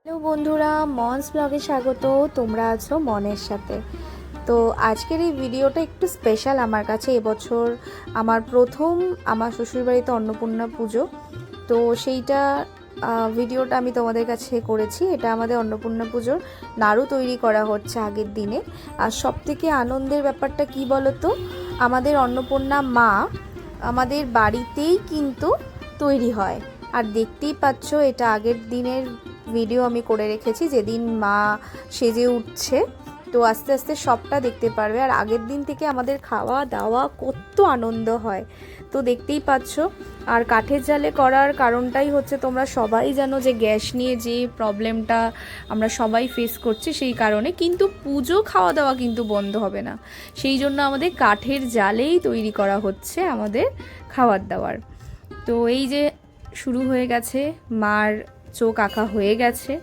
Hello বন্ধুরা, মনস ব্লগে স্বাগত। তোমরা আছো মনের সাথে। তো আজকের এই ভিডিওটা একটু স্পেশাল আমার কাছে। এবছর আমার প্রথম আমার শ্বশুরবাড়িতে অন্নপূর্ণা পুজো। তো সেইটা ভিডিওটা আমি তোমাদের কাছে করেছি। এটা আমাদের অন্নপূর্ণা পুজোর নাড়ু তৈরি করা হচ্ছে আগের দিনে। আর সবথেকে আনন্দের ব্যাপারটা কি বলো তো, আমাদের অন্নপূর্ণা মা আমাদের বাড়িতেই কিন্তু তৈরি হয়। আর দেখতেই পাচ্ছ, এটা আগের দিনের ভিডিও আমি করে রেখেছি, যেদিন মা সেজে উঠছে। তো আস্তে আস্তে সবটা দেখতে পারবে। আর আগের দিন থেকে আমাদের খাওয়া দাওয়া কত আনন্দ হয়, তো দেখতেই পাচ্ছ। আর কাঠের জালে করার কারণটাই হচ্ছে, তোমরা সবাই জানো যে গ্যাস নিয়ে যে প্রবলেমটা আমরা সবাই ফেস করছি, সেই কারণে কিন্তু পুজো খাওয়া দাওয়া কিন্তু বন্ধ হবে না। সেই জন্য আমাদের কাঠের জালেই তৈরি করা হচ্ছে আমাদের খাওয়ার দাওয়ার। তো এই যে শুরু হয়ে গেছে, মার চোখ আঁকা হয়ে গেছে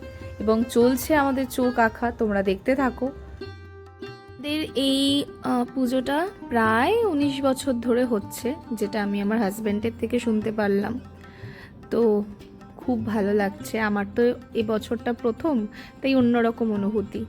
এবং চলছে আমাদের চোখ আঁকা। তোমরা দেখতে থাকো। আমাদের এই পুজোটা প্রায় 19 বছর ধরে হচ্ছে, যেটা আমি আমার হাজব্যান্ডের থেকে শুনতে পারলাম। তো খুব ভালো লাগছে। আমার তো এই বছরটা প্রথম, তাই অন্যরকম অনুভূতি।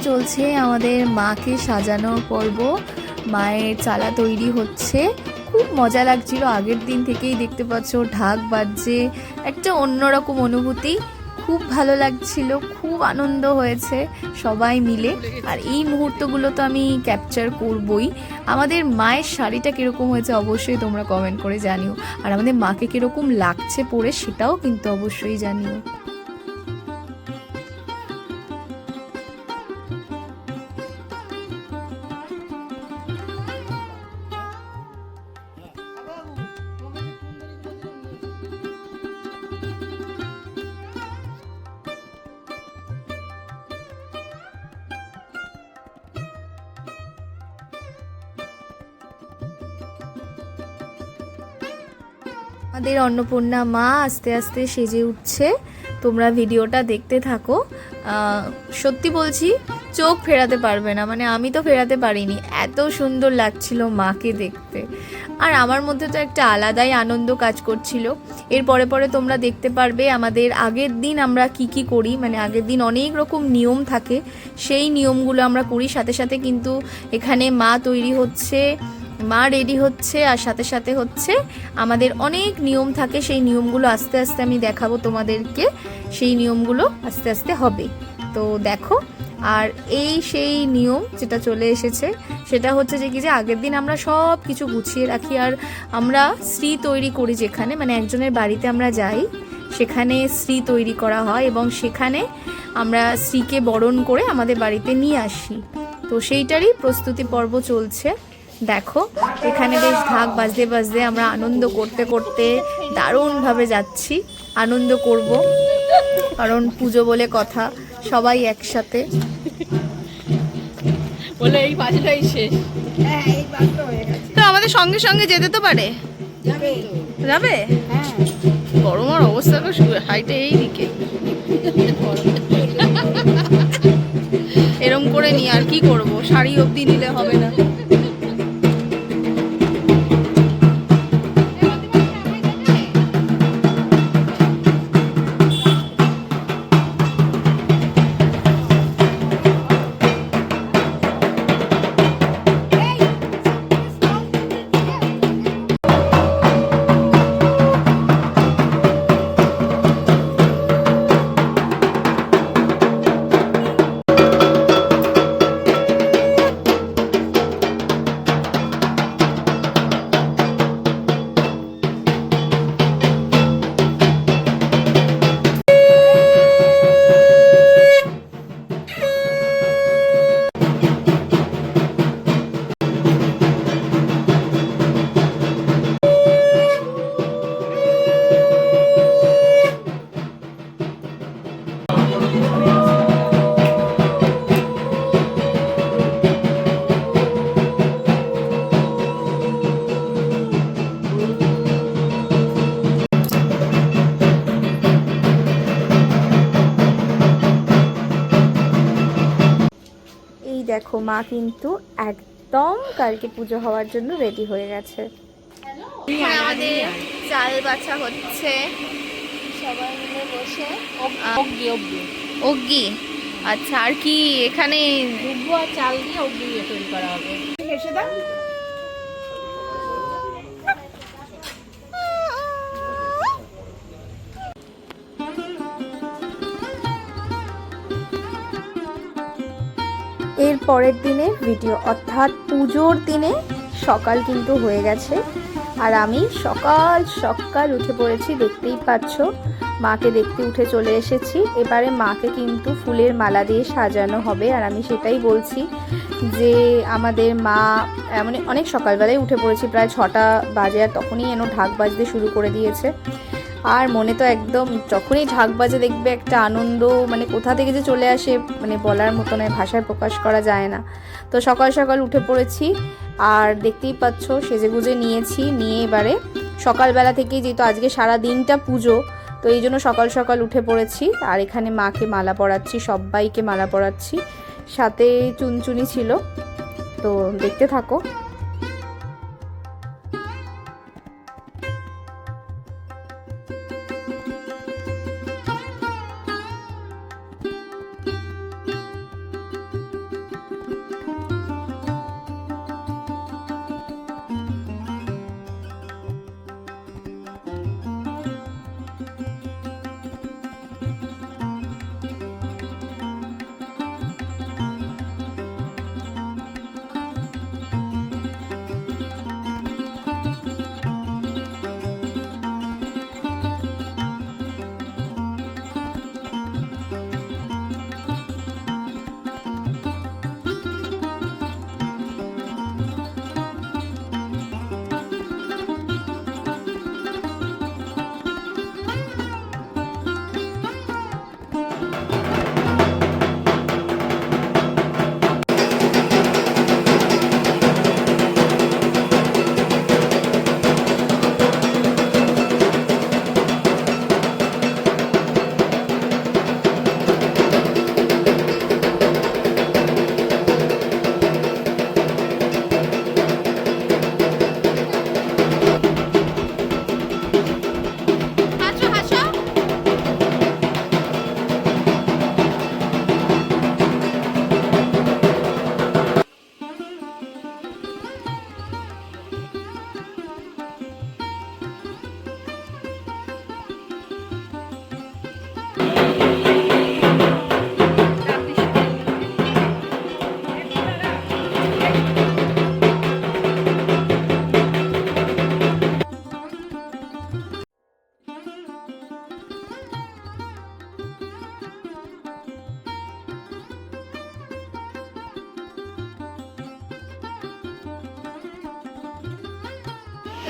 চলছে আমাদের মাকে সাজানোর পর্ব। মায়ের চালা তৈরি হচ্ছে, খুব মজা লাগছিল। আগের দিন থেকেই দেখতে পাচ্ছ ঢাক বাজছে, একটা অন্যরকম অনুভূতি। খুব ভালো লাগছিল, খুব আনন্দ হয়েছে সবাই মিলে। আর এই মুহূর্তগুলো তো আমি ক্যাপচার করবই। আমাদের মায়ের শাড়িটা কীরকম হয়েছে অবশ্যই তোমরা কমেন্ট করে জানিও। আর আমাদের মাকে কীরকম লাগছে পরে, সেটাও কিন্তু অবশ্যই জানিও। আমাদের অন্নপূর্ণা মা আস্তে আস্তে সেজে উঠছে। তোমরা ভিডিওটা দেখতে থাকো। সত্যি বলছি, চোখ ফেরাতে পারবে না, মানে আমি তো ফেরাতে পারিনি, এত সুন্দর লাগছিল মাকে দেখতে। আর আমার মধ্যে তো একটা আলাদাই আনন্দ কাজ করছিল। এর পরে পরে তোমরা দেখতে পারবে আমাদের আগের দিন আমরা কি করি। মানে আগের দিন অনেক রকম নিয়ম থাকে, সেই নিয়মগুলো আমরা করি। সাথে সাথে কিন্তু এখানে মা তৈরি হচ্ছে, মা রেডি হচ্ছে, আর সাথে সাথে হচ্ছে আমাদের অনেক নিয়ম থাকে। সেই নিয়মগুলো আস্তে আস্তে আমি দেখাবো তোমাদেরকে। সেই নিয়মগুলো আস্তে আস্তে হবে, তো দেখো। আর এই সেই নিয়ম যেটা চলে এসেছে, সেটা হচ্ছে যে কি, যে আগের দিন আমরা সব কিছু গুছিয়ে রাখি। আর আমরা শ্রী তৈরি করি, যেখানে মানে একজনের বাড়িতে আমরা যাই, সেখানে শ্রী তৈরি করা হয় এবং সেখানে আমরা শ্রীকে বরণ করে আমাদের বাড়িতে নিয়ে আসি। তো সেইটারই প্রস্তুতি পর্ব চলছে। দেখো, এখানে বেশ ঢাক বাজতে বাজতে আমরা আনন্দ করতে করতে দারুণভাবে যাচ্ছি। আনন্দ করব, কারণ পুজো বলে কথা, সবাই একসাথে। বলে এই বাজটাই শেষ। তো আমাদের সঙ্গে সঙ্গে যেতে তো পারে। যাবে যাবে? হ্যাঁ, গরমের অবস্থা তো হাইটে এই দিকে এরম করে নিয়ে আর কি করব, শাড়ি অবধি নিলে হবে না। দেখো মা কিন্তু একদম কালকে পুজো হওয়ার জন্য রেডি হয়ে গেছে। আমাদের চাল বাছা হচ্ছে সবাই মিলে বসে। অগ্গি, আচ্ছা। আর কি এখানে দুব্বো আর চাল দিয়ে অগ্নি তৈরি করা হবে। এসে দাও। এর পরের দিনে ভিডিও, অর্থাৎ পুজোর দিনে সকাল কিন্তু হয়ে গেছে আর আমি সকাল সকাল উঠে পড়েছি, দেখতেই পাচ্ছ। মাকে দেখতে উঠে চলে এসেছি। এবারে মাকে কিন্তু ফুলের মালা দিয়ে সাজানো হবে আর আমি সেটাই বলছি যে আমাদের মা মানে অনেক সকালবেলায় উঠে পড়েছি, প্রায় 6টা বাজে, আর তখনই যেন ঢাক বাজতে শুরু করে দিয়েছে। আর মনে তো একদম যখনই ঢাক বাজে দেখবে একটা আনন্দ, মানে কোথা থেকে যে চলে আসে মানে বলার মতো নয়, ভাষায় প্রকাশ করা যায় না। তো সকাল সকাল উঠে পড়েছি আর দেখতেই পাচ্ছ সেজেগুজে নিয়েছি, নিয়ে এবারে সকালবেলা থেকেই, যেহেতু আজকে সারা দিনটা পুজো, তো এই জন্য সকাল সকাল উঠে পড়েছি আর এখানে মাকে মালা পরাচ্ছি, সবাইকে মালা পরাচ্ছি, সাথে চুনচুনি ছিল। তো দেখতে থাকো।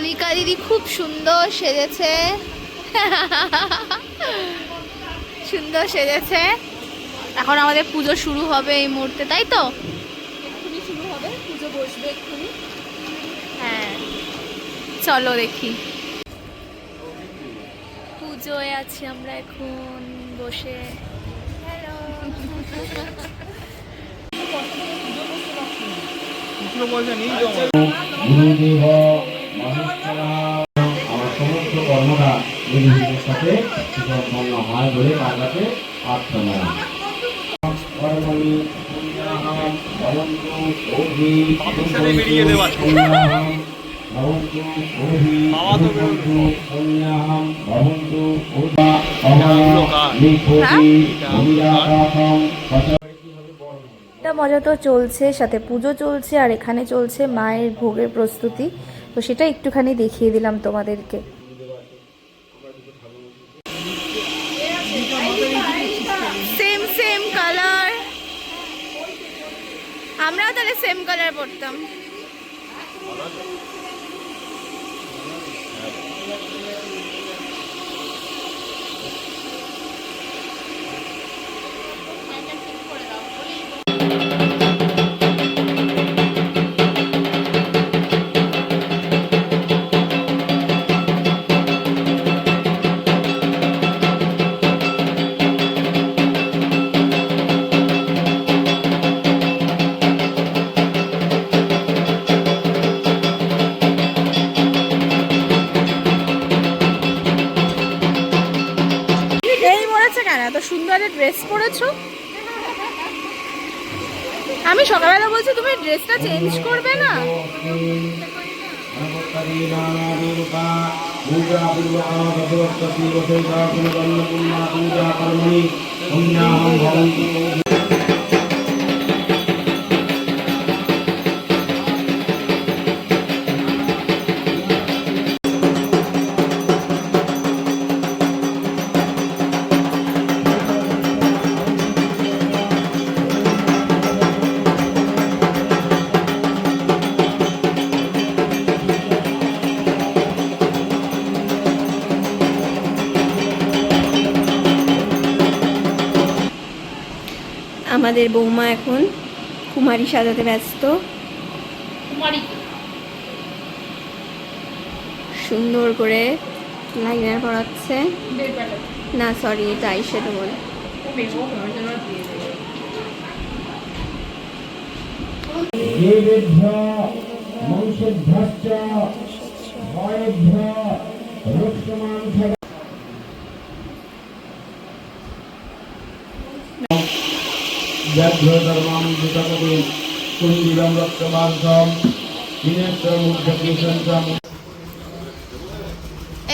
লিকা দিদি খুব সুন্দর সেজেছে, সুন্দর সেজেছে। এখন আমাদের পুজো শুরু হবে এই মুহূর্তে, তাই তো? এক্ষুনি শুরু হবে, পুজো বসবে এক্ষুনি। হ্যাঁ, চলো দেখি। পুজোয় আছি আমরা এখন বসে। হ্যালো। আমার সমস্ত কর্মটা এই নিজের সাথে সুসম্পন্ন হয় বলে তার কাছে প্রার্থনা। কর্মণি পুণ্যাহং ভবন্তু ওহি পুণ্যাহং ভবন্তু ওহি পুণ্যাহং ভবন্তু ওহি লিখোহি অভিরাকাশং। এটা মজা তো চলছে, সাথে পুজো চলছে, আর এখানে চলছে মায়ের ভোগের প্রস্তুতি। তো সেটা একটুখানি দেখিয়ে দিলাম তোমাদেরকে। সেম সেম কালার, আমরাও তাহলে সেম কালার পরতাম। এত সুন্দর ড্রেস পরেছো। আমি সকালবেলা বলছি তুমি ড্রেসটা চেঞ্জ করবে না। আমাদের বৌমা এখন কুমারী সাজাতে ব্যস্ত। সুন্দর করে লাইনার পরাচ্ছে। না সরি, এটা আইশ্যাডো বলে।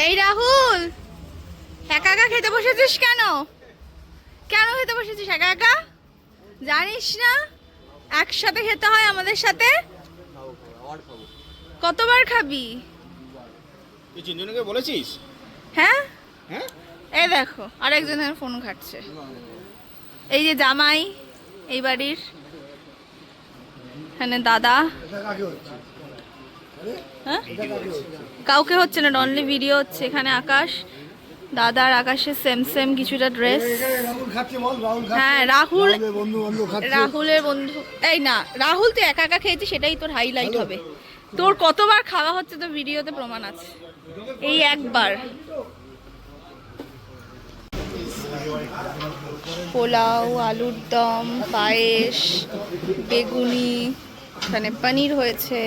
এই রাহুল, একা একা খেতে বসেছিস কেন? কেন খেতে বসেছিস একা একা? জানিস না একসাথে খেতে হয় আমাদের সাথে? কতবার খাবি? তুই চিন্টুকে বলেছিস? হ্যাঁ হ্যাঁ, এই দেখো আরেকজনের ফোন ঘাটছে। এই যে জামাই এই বাড়ির, এখানে দাদা। হ্যাঁ কাউকে হচ্ছে না, অনলি ভিডিও হচ্ছে। এখানে আকাশ, দাদা আর আকাশের সেম সেম কিছুটা ড্রেস। হ্যাঁ রাহুলের বন্ধু। এই না রাহুল, তুই একা একা খেয়েছিস, সেটাই তোর হাইলাইট হবে। তোর কতবার খাওয়া হচ্ছে তো ভিডিওতে প্রমাণ আছে। এই একবার পোলাও, আলুর দম, পায়েস, বেগুনি, এখানে পনির হয়েছে।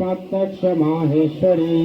प्रत्यक्ष माहेश्वरी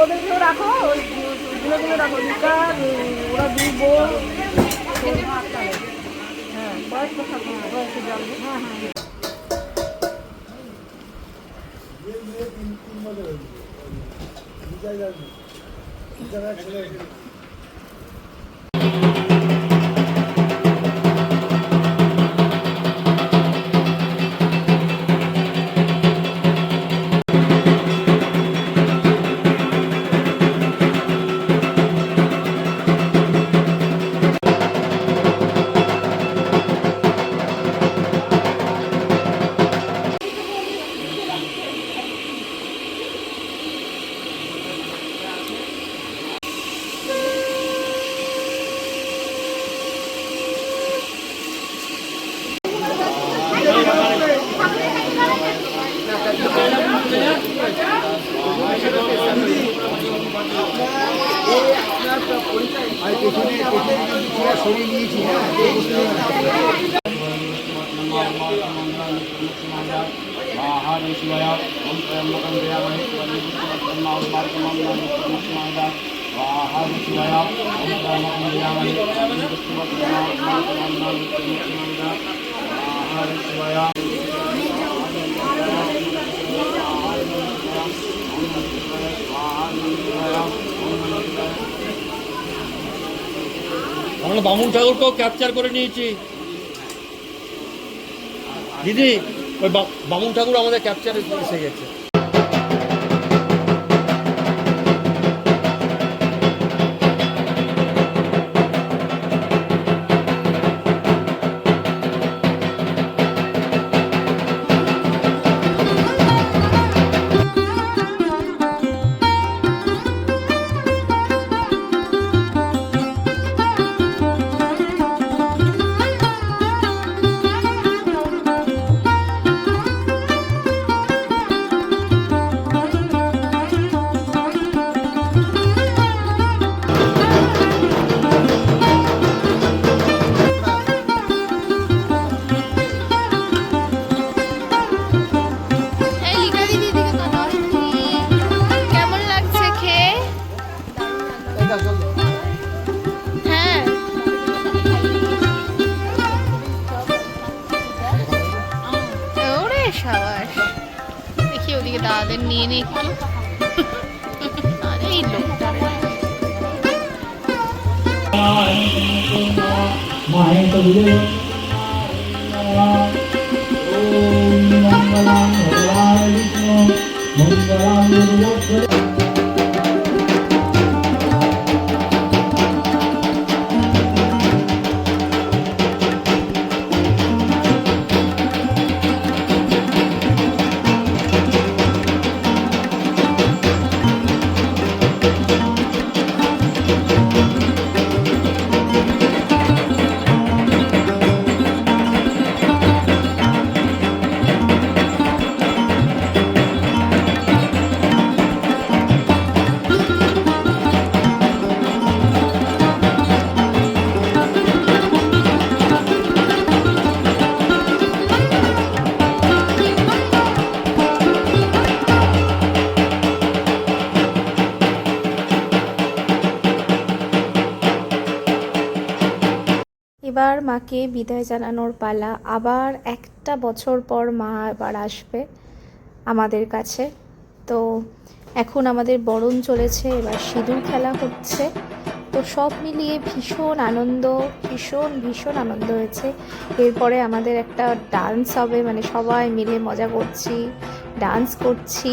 ওদেরকেও রাখো, ওই গুলো রাখো, লুকা ওরা দুই বোন। হ্যাঁ, বয়স্ক থাকো, বয়স্ক যাবো। হ্যাঁ হ্যাঁ। আমরা বামুন ঠাকুরকেও ক্যাপচার করে নিয়েছি দিদি, ওই বামুন ঠাকুর আমাদের ক্যাপচারে এসে গেছে। দাদাদের নিয়ে নি একটু। আরে এই লোকটা এবার মাকে বিদায় জানানোর পালা। আবার একটা বছর পর মা আবার আসবে আমাদের কাছে। তো এখন আমাদের বরণ চলেছে, এবার সিঁদুর খেলা হচ্ছে। তো সব মিলিয়ে ভীষণ আনন্দ, ভীষণ আনন্দ হয়েছে। এরপরে আমাদের একটা ডান্স হবে, মানে সবাই মিলে মজা করছি, ডান্স করছি।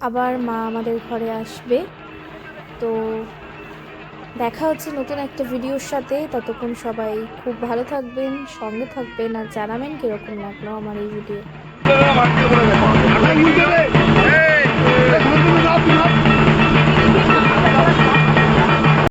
আবার মা আমাদের ঘরে আসবে। তো দেখা হচ্ছে নতুন একটা ভিডিওর সাথে। ততক্ষণ সবাই খুব ভালো থাকবেন, সঙ্গে থাকবেন, আর জানাবেন কীরকম লাগলো আমার এই ভিডিও।